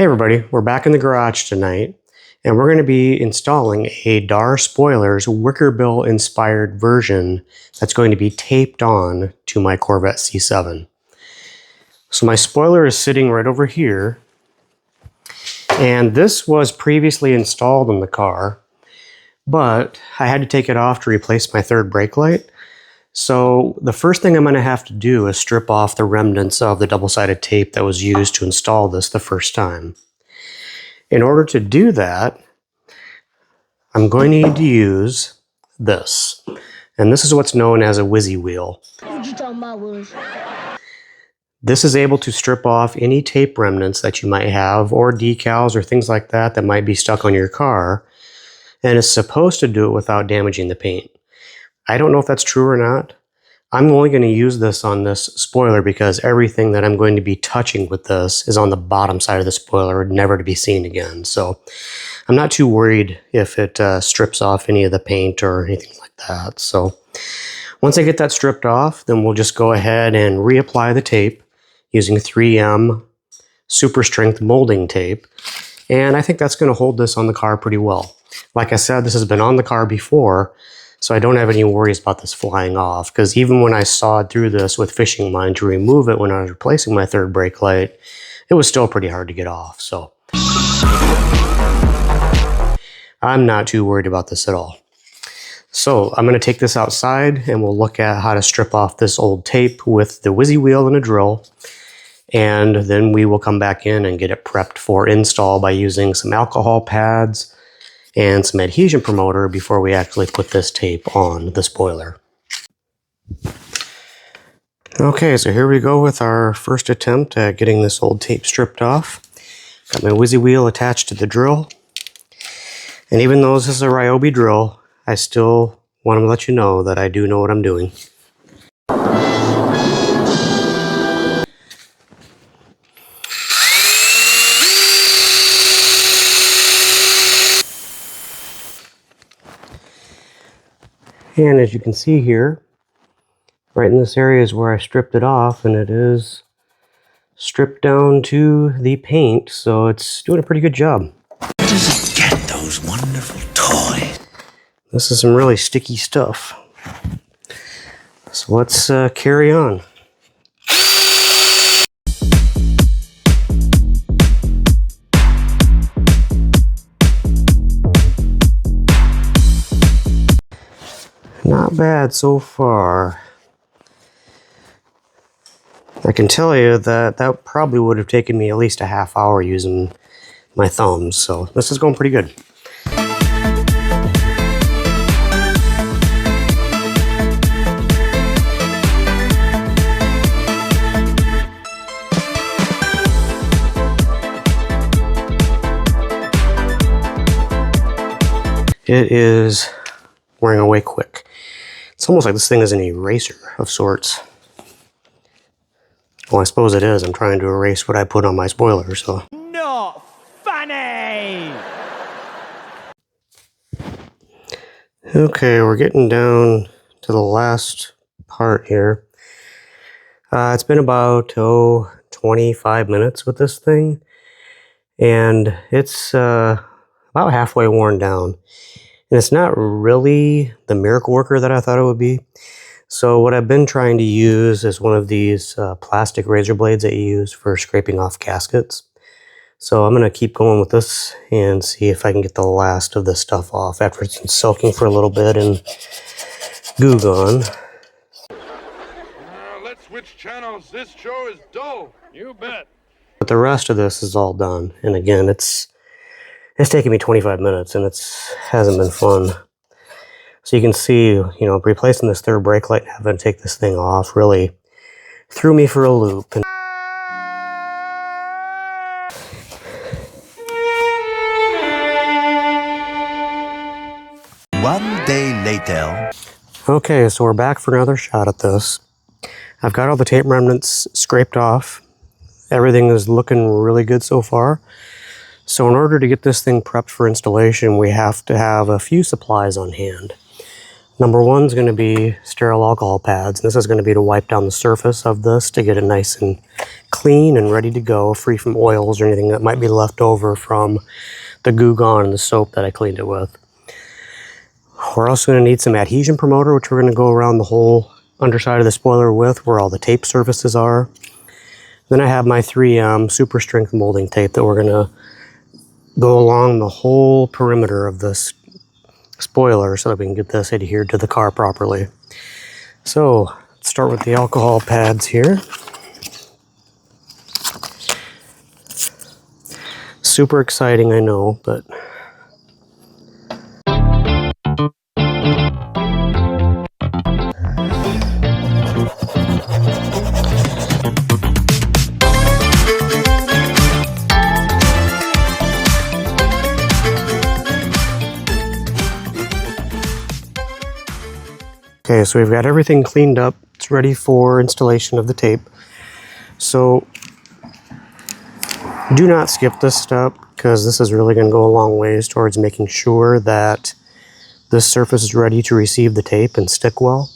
Hey everybody, we're back in the garage tonight and we're going to be installing a DAR Spoilers Wickerbill-inspired version that's going to be taped on to my Corvette C7. So my spoiler is sitting right over here, and this was previously installed in the car, but I had to take it off to replace my third brake light. So the first thing I'm going to have to do is strip off the remnants of the double-sided tape that was used to install this the first time. In order to do that, I'm going to need to use this. And this is what's known as a Wizzy Wheel. What you talking about, Willis? This is able to strip off any tape remnants that you might have, or decals or things like that that might be stuck on your car, and it's supposed to do it without damaging the paint. I don't know if that's true or not. I'm only going to use this on this spoiler because everything that I'm going to be touching with this is on the bottom side of the spoiler, never to be seen again. So I'm not too worried if it strips off any of the paint or anything like that. So once I get that stripped off, then we'll just go ahead and reapply the tape using 3M super strength molding tape. And I think that's going to hold this on the car pretty well. Like I said, this has been on the car before, so I don't have any worries about this flying off, because even when I sawed through this with fishing line to remove it when I was replacing my third brake light, it was still pretty hard to get off. So I'm not too worried about this at all. So I'm going to take this outside and we'll look at how to strip off this old tape with the Wizzy Wheel and a drill. And then we will come back in and get it prepped for install by using some alcohol pads and some adhesion promoter before we actually put this tape on the spoiler. Okay, so here we go with our first attempt at getting this old tape stripped off. Got my Wizzy Wheel attached to the drill. And even though this is a Ryobi drill, I still want to let you know that I do know what I'm doing. And as you can see here, right in this area is where I stripped it off, and it is stripped down to the paint, so it's doing a pretty good job. Where does it get those wonderful toys? This is some really sticky stuff. So let's carry on. Not bad so far. I can tell you that that probably would have taken me at least a half hour using my thumbs, so this is going pretty good. It is wearing away quick. It's almost like this thing is an eraser of sorts. Well, I suppose it is. I'm trying to erase what I put on my spoiler, so. Not funny! Okay, we're getting down to the last part here. It's been about, 25 minutes with this thing. And it's about halfway worn down. And it's not really the miracle worker that I thought it would be. So what I've been trying to use is one of these plastic razor blades that you use for scraping off gaskets. So I'm going to keep going with this and see if I can get the last of this stuff off after it's been soaking for a little bit and goo gone. Let's switch channels. This show is dull. You bet. But the rest of this is all done. And again, it's taken me 25 minutes and it hasn't been fun. So you can see, replacing this third brake light and having to take this thing off really threw me for a loop. And One day later. okay, so we're back for another shot at this. I've got all the tape remnants scraped off. Everything is looking really good so far. So in order to get this thing prepped for installation, we have to have a few supplies on hand. Number one is going to be sterile alcohol pads. This is going to be to wipe down the surface of this to get it nice and clean and ready to go, free from oils or anything that might be left over from the Goo Gone and the soap that I cleaned it with. We're also going to need some adhesion promoter, which we're going to go around the whole underside of the spoiler with, where all the tape surfaces are. Then I have my 3M super strength molding tape that we're going to go along the whole perimeter of this spoiler so that we can get this adhered to the car properly. So let's start with the alcohol pads here. Super exciting, I know, but okay, so we've got everything cleaned up. It's ready for installation of the tape. So do not skip this step, because this is really going to go a long ways towards making sure that this surface is ready to receive the tape and stick well.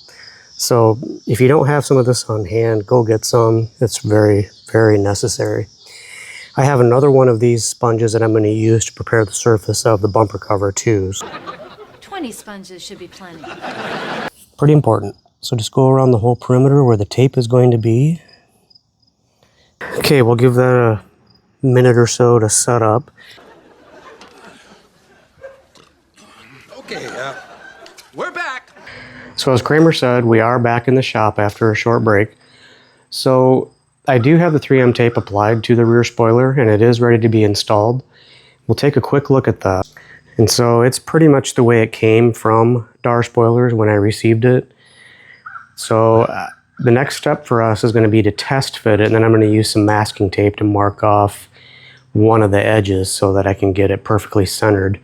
So if you don't have some of this on hand, go get some. It's very, very necessary. I have another one of these sponges that I'm going to use to prepare the surface of the bumper cover too. 20 sponges should be plenty. Pretty important. So just go around the whole perimeter where the tape is going to be. Okay, we'll give that a minute or so to set up. Okay, we're back. So as Kramer said, we are back in the shop after a short break. So I do have the 3M tape applied to the rear spoiler and it is ready to be installed. We'll take a quick look at that. And so it's pretty much the way it came from DAR spoilers when I received it. So the next step for us is going to be to test fit it, and then I'm going to use some masking tape to mark off one of the edges so that I can get it perfectly centered.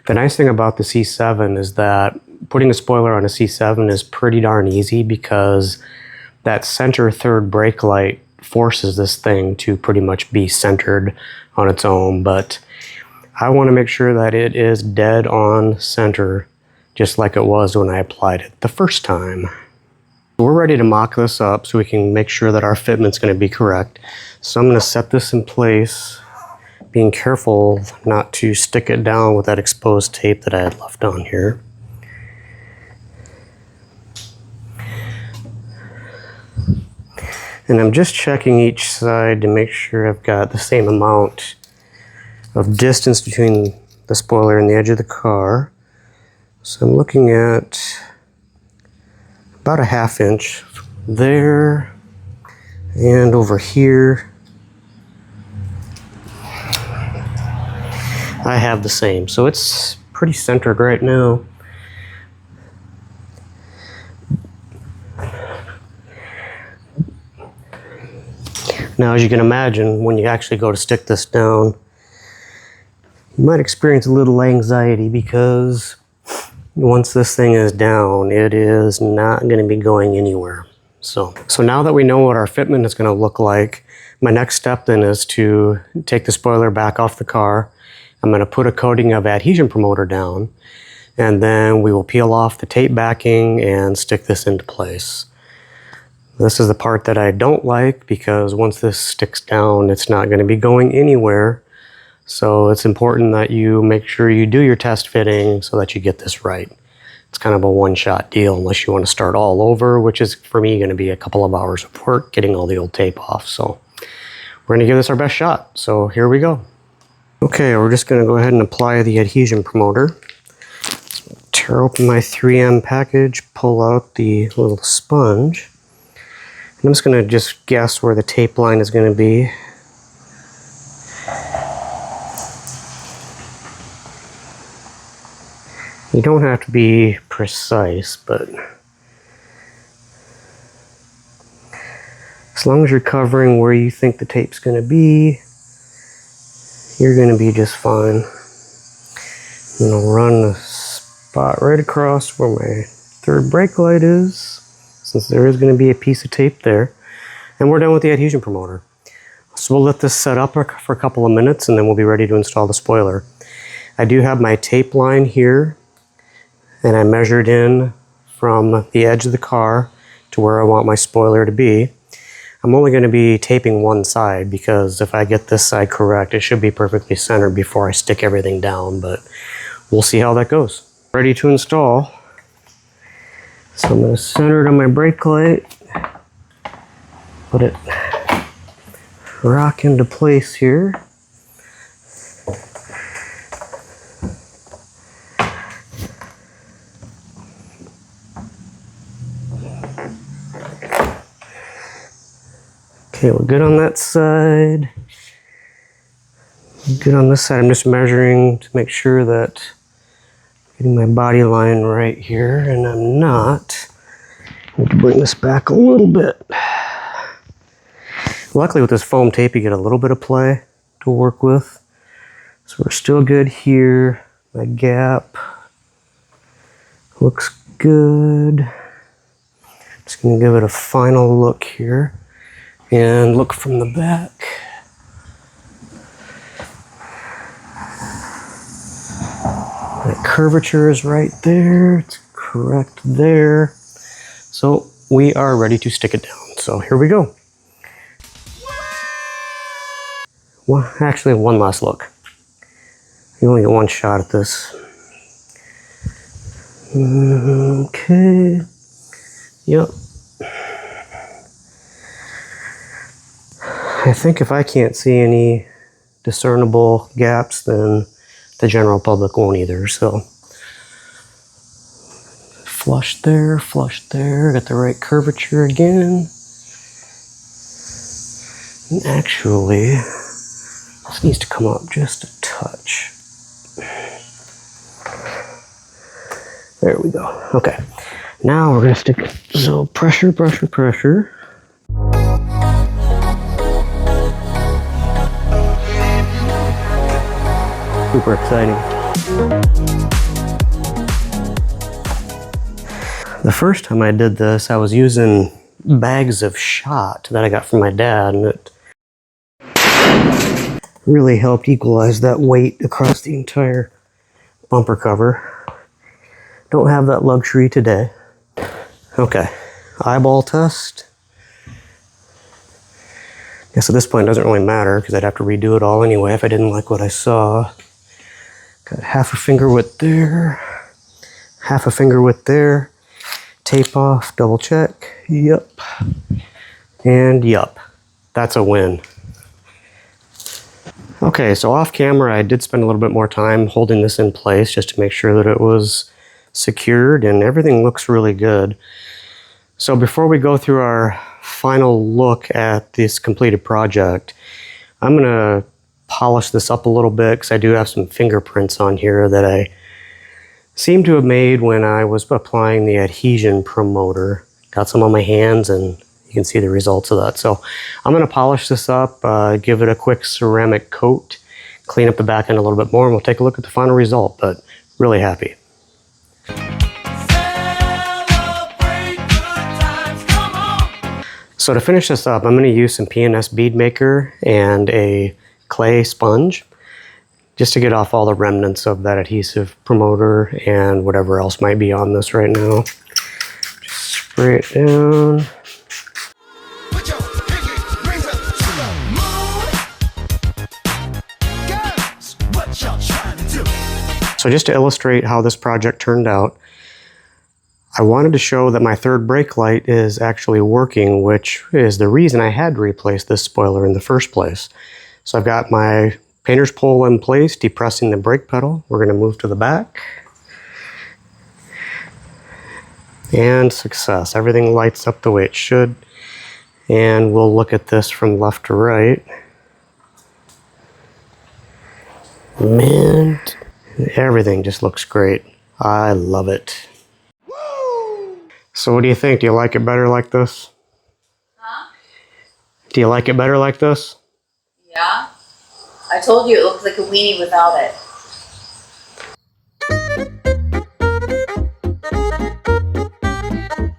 The nice thing about the C7 is that putting a spoiler on a C7 is pretty darn easy, because that center third brake light forces this thing to pretty much be centered on its own, but I want to make sure that it is dead on center, just like it was when I applied it the first time. We're ready to mock this up so we can make sure that our fitment's going to be correct. So I'm going to set this in place, being careful not to stick it down with that exposed tape that I had left on here. And I'm just checking each side to make sure I've got the same amount of distance between the spoiler and the edge of the car. So I'm looking at about a ½ inch there and over here. I have the same, so it's pretty centered right now. Now, as you can imagine, when you actually go to stick this down, you might experience a little anxiety, because once this thing is down, it is not going to be going anywhere. So now that we know what our fitment is going to look like, my next step then is to take the spoiler back off the car. I'm going to put a coating of adhesion promoter down, and then we will peel off the tape backing and stick this into place. This is the part that I don't like, because once this sticks down, it's not going to be going anywhere. So it's important that you make sure you do your test fitting so that you get this right. It's kind of a one-shot deal unless you want to start all over, which is for me going to be a couple of hours of work getting all the old tape off. So we're going to give this our best shot. So here we go. Okay, we're just going to go ahead and apply the adhesion promoter. Tear open my 3M package, pull out the little sponge. I'm just going to guess where the tape line is going to be. You don't have to be precise, but as long as you're covering where you think the tape's going to be, you're going to be just fine. And I'll run the spot right across where my third brake light is, since there is going to be a piece of tape there. And we're done with the adhesion promoter. So we'll let this set up for a couple of minutes, and then we'll be ready to install the spoiler. I do have my tape line here, and I measured in from the edge of the car to where I want my spoiler to be. I'm only going to be taping one side because if I get this side correct, it should be perfectly centered before I stick everything down, but we'll see how that goes. Ready to install. So I'm going to center it on my brake light, put it rock into place here. Okay, we're good on that side. Good on this side. I'm just measuring to make sure that I'm getting my body line right here, and I'm not. I need to bring this back a little bit. Luckily with this foam tape you get a little bit of play to work with. So we're still good here. My gap looks good. Just gonna give it a final look here. And look from the back. That curvature is right there. It's correct there. So we are ready to stick it down. So here we go. Well, actually, one last look. You only get one shot at this. Okay. Yep. I think if I can't see any discernible gaps, then the general public won't either, so. Flush there, got the right curvature again. And actually, this needs to come up just a touch. There we go, okay. Now we're gonna stick, so pressure, pressure, pressure. Super exciting. The first time I did this, I was using bags of shot that I got from my dad, and it really helped equalize that weight across the entire bumper cover. Don't have that luxury today. Okay, eyeball test. Guess at this point it doesn't really matter because I'd have to redo it all anyway if I didn't like what I saw. Got half a finger width there, half a finger width there. Tape off, double check. Yep. And yep. That's a win. Okay, so off camera I did spend a little bit more time holding this in place just to make sure that it was secured, and everything looks really good. So before we go through our final look at this completed project, I'm gonna polish this up a little bit because I do have some fingerprints on here that I seem to have made when I was applying the Adhesion promoter. Got some on my hands and you can see the results of that. So I'm gonna polish this up, give it a quick ceramic coat, clean up the back end a little bit more, and we'll take a look at the final result, but really happy. So to finish this up, I'm going to use some P&S bead maker and a clay sponge just to get off all the remnants of that adhesive promoter and whatever else might be on this right now. Just spray it down. So just to illustrate how this project turned out, I wanted to show that my third brake light is actually working, which is the reason I had to replace this spoiler in the first place. So I've got my painter's pole in place, depressing the brake pedal. We're going to move to the back. And success. Everything lights up the way it should. And we'll look at this from left to right. Man, everything just looks great. I love it. So what do you think? Do you like it better like this? Huh? Do you like it better like this? Yeah. I told you it looks like a weenie without it.